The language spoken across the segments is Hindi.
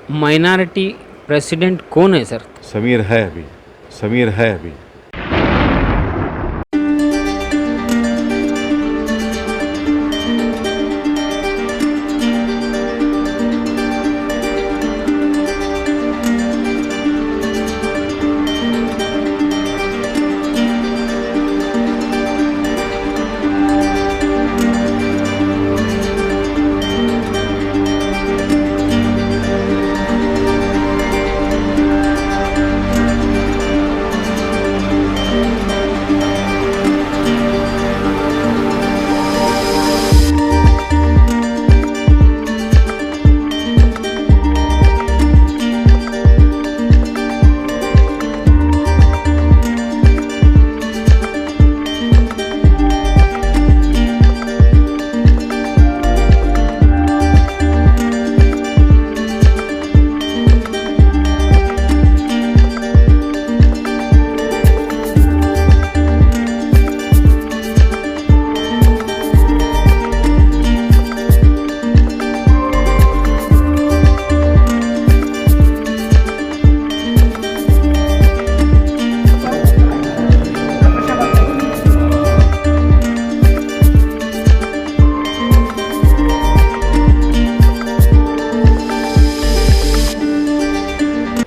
माइनॉरिटी प्रेसिडेंट कौन है सर? समीर है अभी। समीर है अभी।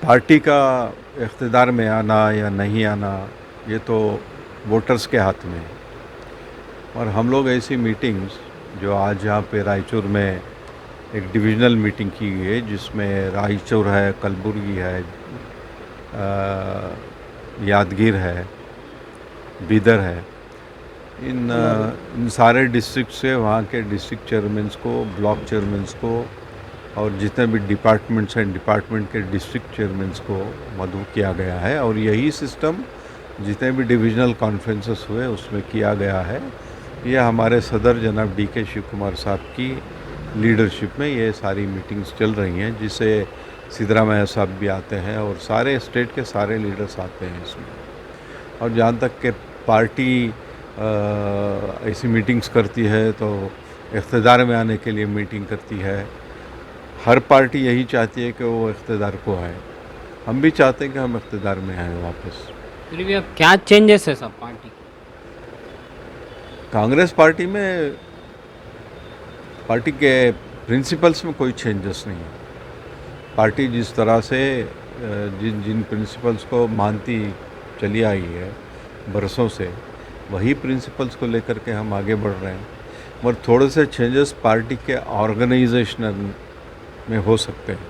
पार्टी का इक़्तिदार में आना या नहीं आना ये तो वोटर्स के हाथ में है। और हम लोग ऐसी मीटिंग्स जो आज यहाँ पे रायचूर में एक डिविज़नल मीटिंग की गई है, जिसमें रायचूर है, कलबुर्गी है, यादगीर है, बीदर है, इन सारे डिस्ट्रिक्ट से वहाँ के डिस्ट्रिक्ट चेयरमैन्स को, ब्लॉक चेयरमैन्स को और जितने भी डिपार्टमेंट्स हैं, डिपार्टमेंट के डिस्ट्रिक्ट चेयरमैन्स को मदऊ किया गया है। और यही सिस्टम जितने भी डिविजनल कॉन्फ्रेंसेस हुए उसमें किया गया है। ये हमारे सदर जनाब DK शिव कुमार साहब की लीडरशिप में ये सारी मीटिंग्स चल रही हैं, जिसे सिद्धरामैया साहब भी आते हैं और सारे स्टेट के सारे लीडर्स आते हैं इसमें। और जहाँ तक कि पार्टी ऐसी मीटिंग्स करती है तो इक़्तिदार में आने के लिए मीटिंग करती है। हर पार्टी यही चाहती है कि वो इक़्तिदार को आए। हम भी चाहते हैं कि हम इक़्तिदार में आए वापस। फिर भी अब क्या चेंजेस है सब पार्टी की? कांग्रेस पार्टी में पार्टी के प्रिंसिपल्स में कोई चेंजेस नहीं है। पार्टी जिस तरह से जिन जिन प्रिंसिपल्स को मानती चली आई है बरसों से, वही प्रिंसिपल्स को लेकर के हम आगे बढ़ रहे हैं। मगर थोड़े से चेंजेस पार्टी के ऑर्गेनाइजेशनल में हो सकते हैं।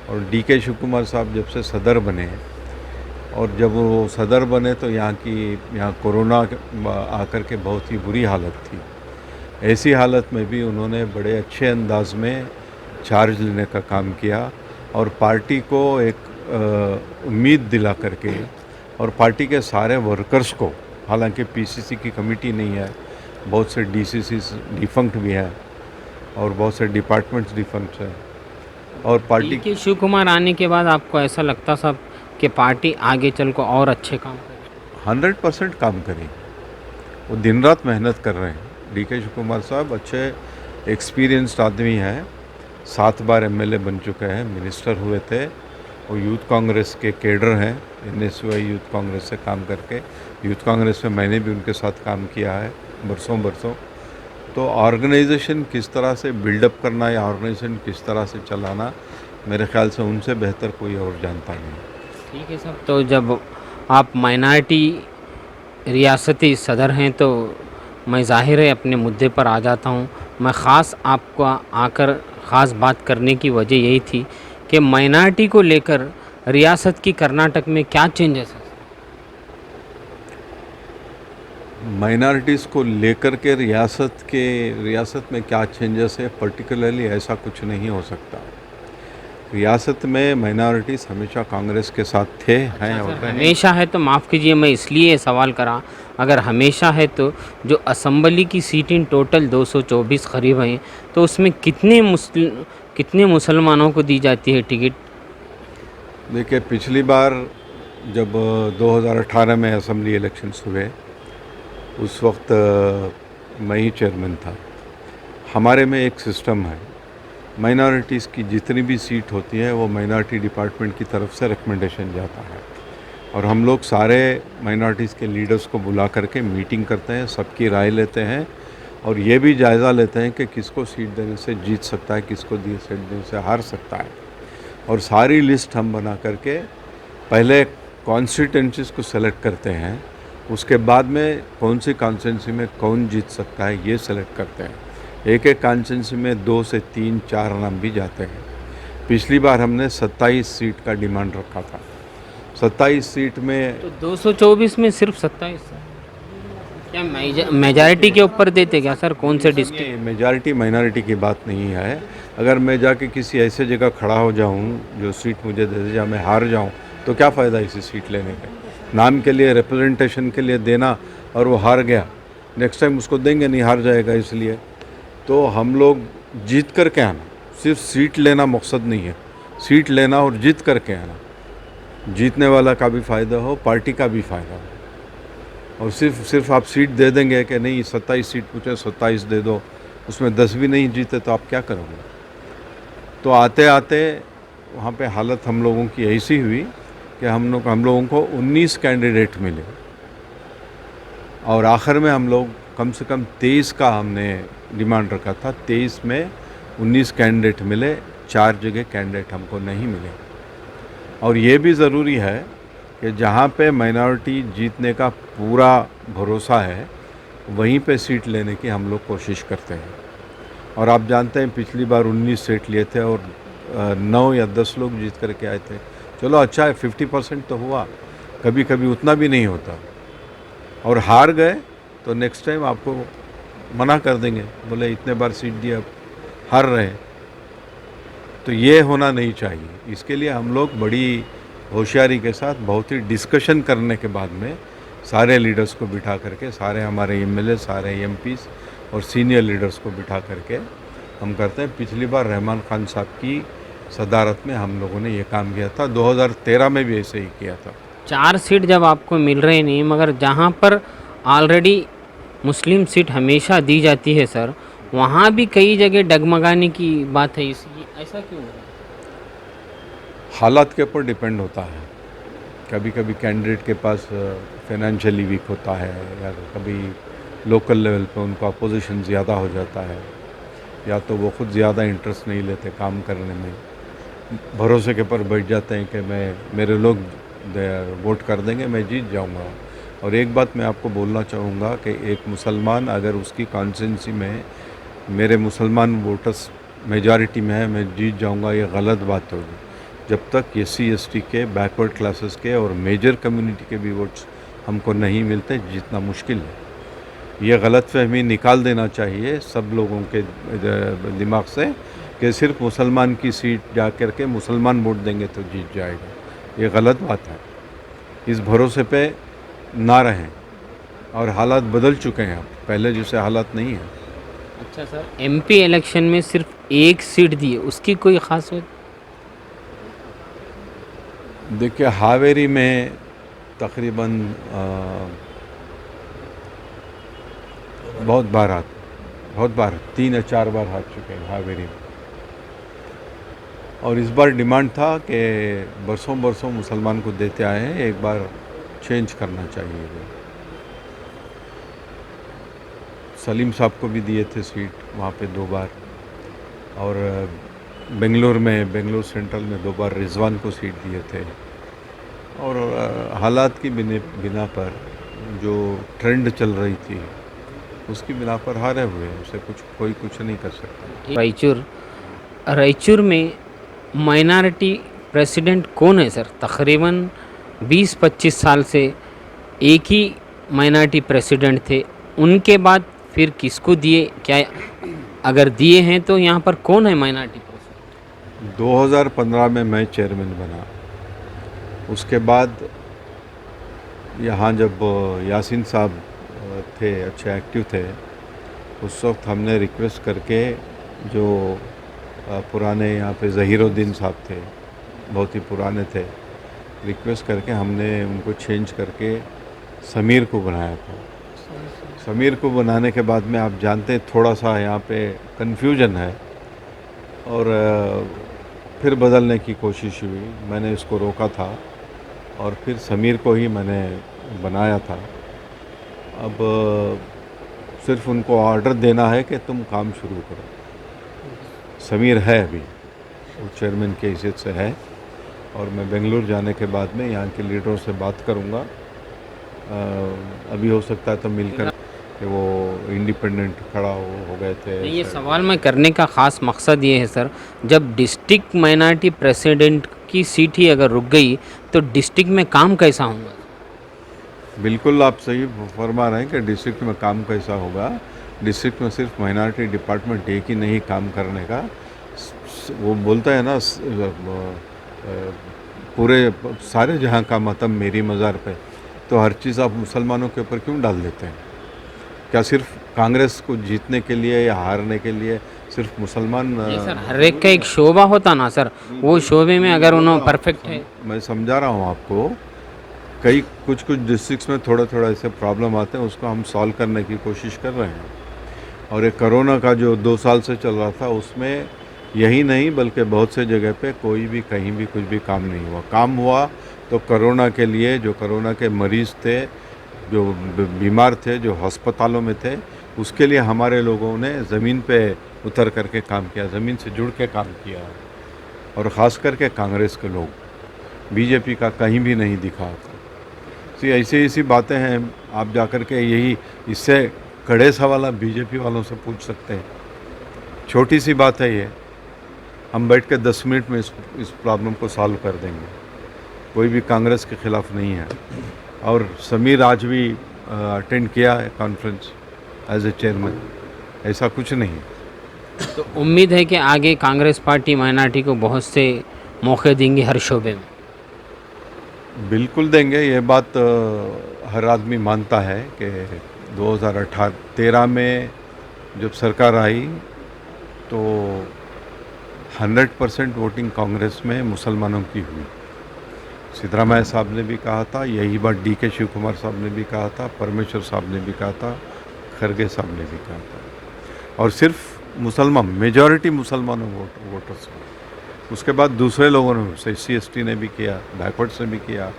और DK शिव कुमार साहब जब से सदर बने, और जब वो सदर बने तो यहाँ कोरोना आकर के बहुत ही बुरी हालत थी। ऐसी हालत में भी उन्होंने बड़े अच्छे अंदाज में चार्ज लेने का काम किया और पार्टी को एक उम्मीद दिला करके, और पार्टी के सारे वर्कर्स को, हालांकि PCC की कमेटी नहीं है, बहुत से DCC डिफंक्ट भी हैं और बहुत से डिपार्टमेंट्स डिफंक्ट हैं। और पार्टी DK शिव कुमार आने के बाद आपको ऐसा लगता साहब कि पार्टी आगे चल को और अच्छे काम करे? 100% काम करें। वो दिन रात मेहनत कर रहे हैं। DK शिव कुमार साहब अच्छे एक्सपीरियंस्ड आदमी हैं, 7 बार MLA बन चुके हैं, मिनिस्टर हुए थे। वो यूथ कांग्रेस के कैडर हैं, NSY यूथ कांग्रेस से काम करके। यूथ कांग्रेस में मैंने भी उनके साथ काम किया है बरसों। तो ऑर्गेनाइजेशन किस तरह से बिल्डअप करना या ऑर्गेनाइजेशन किस तरह से चलाना, मेरे ख्याल से उनसे बेहतर कोई और जानता नहीं। ठीक है साहब, तो जब आप माइनॉरिटी रियासती सदर हैं तो मैं ज़ाहिर है अपने मुद्दे पर आ जाता हूँ। मैं ख़ास आपको आकर ख़ास बात करने की वजह यही थी कि माइनॉरिटी को लेकर रियासत की कर्नाटक में क्या चेंजेस है? माइनॉरिटीज़ को लेकर के रियासत में क्या चेंजेस है, पर्टिकुलरली ऐसा कुछ नहीं हो सकता। रियासत में माइनॉरिटीज़ हमेशा कांग्रेस के साथ थे, हैं और रहें। हमेशा है तो माफ़ कीजिए, मैं इसलिए सवाल करा, अगर हमेशा है तो जो असम्बली की सीटें टोटल 224 करीब हैं, तो उसमें कितने मुसलमानों को दी जाती है टिकट? देखिए, पिछली बार जब 2018 में असम्बली इलेक्शंस हुए, उस वक्त मैं ही चेयरमैन था। हमारे में एक सिस्टम है माइनॉरिटीज़ की जितनी भी सीट होती है वो माइनॉरिटी डिपार्टमेंट की तरफ से रिकमेंडेशन जाता है और हम लोग सारे माइनॉरिटीज़ के लीडर्स को बुला करके मीटिंग करते हैं, सबकी राय लेते हैं और ये भी जायज़ा लेते हैं कि किसको सीट देने से जीत सकता है, किसको सीट देने से हार सकता है। और सारी लिस्ट हम बना करके पहले कॉन्स्टिट्यूंसीज़ को सेलेक्ट करते हैं, उसके बाद में कौन सी कॉन्स्टिट्यूंसी में कौन जीत सकता है ये सेलेक्ट करते हैं। एक एक कॉन्स्टिट्यूंसी में 2 से 3, 4 नाम भी जाते हैं। पिछली बार हमने 27 सीट का डिमांड रखा था। 27 सीट में तो 224 में सिर्फ 27 सर, क्या मेजॉरिटी के ऊपर देते क्या सर? कौन से डिस्ट्रिक्ट? ये मेजॉरिटी माइनॉरिटी की बात नहीं है। अगर मैं जाके किसी ऐसे जगह खड़ा हो जाऊं जो सीट मुझे दे दे, या मैं हार जाऊं, तो क्या फ़ायदा इसी सीट लेने का? नाम के लिए, रिप्रेजेंटेशन के लिए देना और वो हार गया, नेक्स्ट टाइम उसको देंगे नहीं, हार जाएगा। इसलिए तो हम लोग जीत कर के आना, सिर्फ सीट लेना मकसद नहीं है, सीट लेना और जीत कर के आना। जीतने वाला का भी फ़ायदा हो, पार्टी का भी फ़ायदा हो। और सिर्फ आप सीट दे देंगे कि नहीं 27 सीट पूछे 27 दे दो, उसमें 10 भी नहीं जीते तो आप क्या करोगे? तो आते आते वहाँ पे हालत हम लोगों की ऐसी हुई कि हम लोगों को 19 कैंडिडेट मिले और आखिर में हम लोग कम से कम 23 का हमने डिमांड रखा था। 23 में 19 कैंडिडेट मिले, 4 जगह कैंडिडेट हमको नहीं मिले। और ये भी ज़रूरी है कि जहाँ पे माइनॉरिटी जीतने का पूरा भरोसा है वहीं पे सीट लेने की हम लोग कोशिश करते हैं। और आप जानते हैं पिछली बार 19 सीट लिए थे और 9 या 10 लोग जीत करके आए थे। चलो अच्छा है, 50% तो हुआ, कभी कभी उतना भी नहीं होता। और हार गए तो नेक्स्ट टाइम आपको मना कर देंगे, बोले इतने बार सीट दी, अब हार रहे। तो ये होना नहीं चाहिए। इसके लिए हम लोग बड़ी होशियारी के साथ बहुत ही डिस्कशन करने के बाद में सारे लीडर्स को बिठा करके, सारे हमारे एमएलए, सारे एमपीस और सीनियर लीडर्स को बिठा करके हम करते हैं। पिछली बार रहमान खान साहब की सदारत में हम लोगों ने ये काम किया था, 2013 में भी ऐसे ही किया था। 4 सीट जब आपको मिल रहे नहीं, मगर जहाँ पर ऑलरेडी मुस्लिम सीट हमेशा दी जाती है सर, वहाँ भी कई जगह डगमगाने की बात है। ऐसा क्यों हो रहा है? हालात के ऊपर डिपेंड होता है। कभी कभी कैंडिडेट के पास फाइनेंशियली वीक होता है, या कभी लोकल लेवल पे उनका अपोजिशन ज़्यादा हो जाता है, या तो वो खुद ज़्यादा इंटरेस्ट नहीं लेते काम करने में, भरोसे के ऊपर बैठ जाते हैं कि मेरे लोग वोट कर देंगे, मैं जीत जाऊंगा। और एक बात मैं आपको बोलना चाहूँगा कि एक मुसलमान अगर उसकी कॉन्स्टिट्यूंसी में मेरे मुसलमान वोटर्स मेजॉरिटी में है, मैं जीत जाऊंगा, ये गलत बात होगी। जब तक SC/ST के, बैकवर्ड क्लासेस के और मेजर कम्युनिटी के भी वोट्स हमको नहीं मिलते, जीतना मुश्किल है। ये गलत फहमी निकाल देना चाहिए सब लोगों के दिमाग से कि सिर्फ मुसलमान की सीट जा कर के मुसलमान वोट देंगे तो जीत जाएगा। ये गलत बात है। इस भरोसे पे ना रहें। और हालात बदल चुके हैं, अब पहले जैसे हालात नहीं है। अच्छा सर, MP इलेक्शन में सिर्फ 1 सीट दी है, उसकी कोई ख़ास वजह? देखिए हावेरी में तकरीबन बहुत बार 3 या 4 बार हार चुके हैं हावेरी में। और इस बार डिमांड था कि बरसों मुसलमान को देते आए हैं, एक बार चेंज करना चाहिए। सलीम साहब को भी दिए थे सीट वहाँ पे 2 बार, और बेंगलोर सेंट्रल में 2 बार रिजवान को सीट दिए थे। और हालात की बिना पर जो ट्रेंड चल रही थी उसकी बिना पर हारे हुए, उसे कोई कुछ नहीं कर सकता। रायचूर में माइनॉरिटी प्रेसिडेंट कौन है सर? तकरीबन 20-25 साल से एक ही माइनॉरिटी प्रेसिडेंट थे, उनके बाद फिर किसको दिए? क्या अगर दिए हैं तो यहाँ पर कौन है माइनॉरिटी प्रेसिडेंट? 2015 में मैं चेयरमैन बना। उसके बाद यहाँ जब यासीन साहब थे, अच्छे एक्टिव थे, उस वक्त हमने रिक्वेस्ट करके जो पुराने यहाँ पे ज़हीरुद्दीन साहब थे, बहुत ही पुराने थे, रिक्वेस्ट करके हमने उनको चेंज करके समीर को बनाया था। समीर को बनाने के बाद में आप जानते हैं थोड़ा सा यहाँ पे कन्फ्यूजन है और फिर बदलने की कोशिश हुई। मैंने इसको रोका था और फिर समीर को ही मैंने बनाया था। अब सिर्फ उनको ऑर्डर देना है कि तुम काम शुरू करो। समीर है अभी, वो चेयरमैन की हैसियत से है, और मैं बेंगलुरु जाने के बाद में यहाँ के लीडरों से बात करूँगा। अभी हो सकता है तो मिलकर कि वो इंडिपेंडेंट खड़ा हो गए थे। नहीं, ये सवाल मैं करने का ख़ास मकसद ये है सर, जब डिस्ट्रिक्ट माइनॉरिटी प्रेसिडेंट की सीट ही अगर रुक गई तो डिस्ट्रिक्ट में काम कैसा होगा? बिल्कुल आप सही फरमा रहे हैं कि डिस्ट्रिक्ट में काम कैसा होगा। डिस्ट्रिक्ट में सिर्फ माइनॉरिटी डिपार्टमेंट एक ही नहीं काम करने का, वो बोलता है ना पूरे सारे जहाँ का मतम मेरी मज़ार पे, तो हर चीज़ आप मुसलमानों के ऊपर क्यों डाल देते हैं? क्या सिर्फ कांग्रेस को जीतने के लिए या हारने के लिए सिर्फ मुसलमान? नहीं सर, हर एक का एक शोबा होता ना सर, वो शोबे में अगर उन्होंने परफेक्ट है। मैं समझा रहा हूँ आपको, कई कुछ डिस्ट्रिक्ट्स में थोड़ा थोड़ा ऐसे प्रॉब्लम आते हैं, उसको हम सॉल्व करने की कोशिश कर रहे हैं। और ये कोरोना का जो 2 साल से चल रहा था, उसमें यही नहीं बल्कि बहुत से जगह पे कोई भी कहीं भी कुछ भी काम नहीं हुआ। काम हुआ तो कोरोना के लिए, जो कोरोना के मरीज़ थे, जो बीमार थे, जो अस्पतालों में थे, उसके लिए हमारे लोगों ने ज़मीन पे उतर करके काम किया, ज़मीन से जुड़ के काम किया। और ख़ास करके कांग्रेस के लोग, बीजेपी का कहीं भी नहीं दिखा था। तो ऐसी बातें हैं, आप जाकर के यही इससे कड़े सवाल आप बीजेपी वालों से पूछ सकते हैं। छोटी सी बात है ये, हम बैठ के 10 मिनट में इस प्रॉब्लम को सॉल्व कर देंगे। कोई भी कांग्रेस के ख़िलाफ़ नहीं है। और समीर आज भी अटेंड किया है कॉन्फ्रेंस एज ए चेयरमैन, ऐसा कुछ नहीं। तो उम्मीद है कि आगे कांग्रेस पार्टी माइनॉरिटी को बहुत से मौके देंगे हर शोबे में। बिल्कुल देंगे, ये बात हर आदमी मानता है कि 2013 में जब सरकार आई तो 100% वोटिंग कांग्रेस में मुसलमानों की हुई। सिद्धरामैया साहब ने भी कहा था, यही बात DK शिव कुमार साहब ने भी कहा था, परमेश्वर साहब ने भी कहा था, खरगे साहब ने भी कहा था। और सिर्फ मुसलमान, मेजॉरिटी मुसलमानों वोटर्स में। उसके बाद दूसरे लोगों ने, SC ST ने भी किया, बैकवर्ड्स ने भी किया,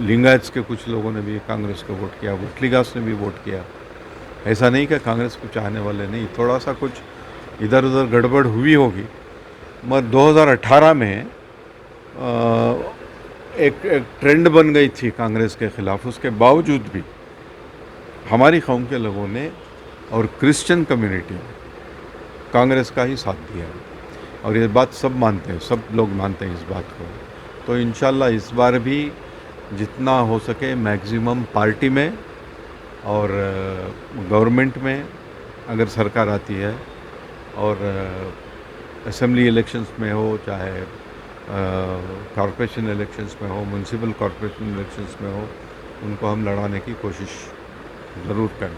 लिंगायत्स के कुछ लोगों ने भी कांग्रेस को वोट किया, वोटलीगास ने भी वोट किया। ऐसा नहीं कि कांग्रेस को चाहने वाले नहीं, थोड़ा सा कुछ इधर उधर गड़बड़ हुई होगी। मगर 2018 में एक ट्रेंड बन गई थी कांग्रेस के ख़िलाफ़, उसके बावजूद भी हमारी कौम के लोगों ने और क्रिश्चियन कम्युनिटी ने कांग्रेस का ही साथ दिया। और ये बात सब मानते हैं, सब लोग मानते हैं इस बात को। तो इंशाल्लाह इस बार भी जितना हो सके मैक्सिमम पार्टी में और गवर्नमेंट में अगर सरकार आती है, और असेंबली इलेक्शंस में हो, चाहे कॉरपोरेशन इलेक्शंस में हो, म्यूनसिपल कॉरपोरेशन इलेक्शंस में हो, उनको हम लड़ाने की कोशिश ज़रूर करें।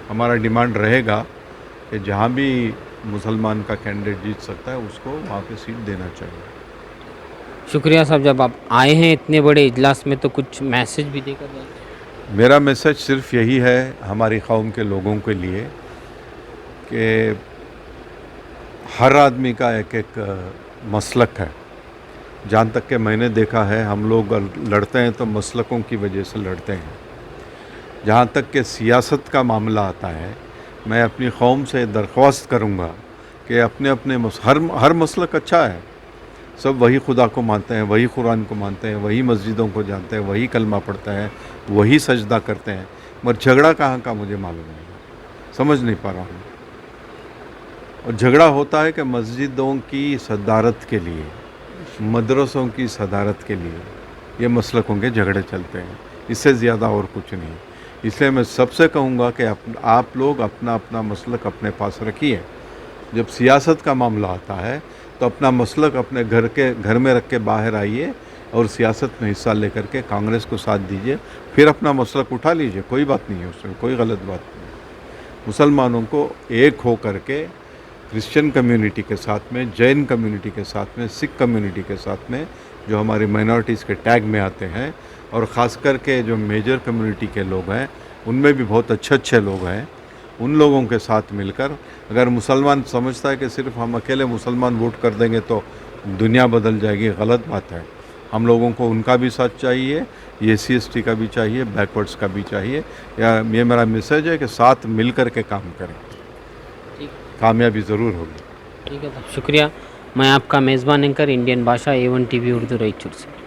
हमारा डिमांड रहेगा कि जहाँ भी मुसलमान का कैंडिडेट जीत सकता है उसको वहाँ पे सीट देना चाहिए। शुक्रिया साहब, जब आप आए हैं इतने बड़े इजलास में तो कुछ मैसेज भी देकर जाए। मेरा मैसेज सिर्फ यही है हमारी कौम के लोगों के लिए कि हर आदमी का एक एक मसलक है। जहाँ तक कि मैंने देखा है, हम लोग लड़ते हैं तो मसलकों की वजह से लड़ते हैं। जहाँ तक कि सियासत का मामला आता है, मैं अपनी कौम से दरख्वास्त करूँगा कि अपने अपने हर मसलक अच्छा है। सब वही खुदा को मानते हैं, वही कुरान को मानते हैं, वही मस्जिदों को जानते हैं, वही कलमा पढ़ते हैं, वही सजदा करते हैं। मगर झगड़ा कहाँ का मुझे मालूम नहीं, समझ नहीं पा रहा हूँ। और झगड़ा होता है कि मस्जिदों की सदारत के लिए, मदरसों की सदारत के लिए ये मसलकों के झगड़े चलते हैं, इससे ज़्यादा और कुछ नहीं। इसलिए मैं सबसे कहूँगा कि आप लोग अपना अपना मसलक अपने पास रखिए। जब सियासत का मामला आता है तो अपना मसलक अपने घर में रख के बाहर आइए और सियासत में हिस्सा लेकर के कांग्रेस को साथ दीजिए, फिर अपना मसलक उठा लीजिए, कोई बात नहीं है, उसमें कोई गलत बात नहीं। मुसलमानों को एक हो करके क्रिश्चियन कम्युनिटी के साथ में, जैन कम्युनिटी के साथ में, सिख कम्युनिटी के साथ में, जो हमारी माइनॉरिटीज़ के टैग में आते हैं, और ख़ास करके जो मेजर कम्युनिटी के लोग हैं उनमें भी बहुत अच्छे अच्छे लोग हैं, उन लोगों के साथ मिलकर, अगर मुसलमान समझता है कि सिर्फ हम अकेले मुसलमान वोट कर देंगे तो दुनिया बदल जाएगी, गलत बात है। हम लोगों को उनका भी साथ चाहिए, ये SC/ST का भी चाहिए, बैकवर्ड्स का भी चाहिए। या ये मेरा मैसेज है कि साथ मिल कर के काम करें, ठीक कामयाबी ज़रूर होगी। ठीक है साहब, शुक्रिया। मैं आपका मेज़बान एंकर इंडियन भाषा A1 TV उर्दू रायचूर से।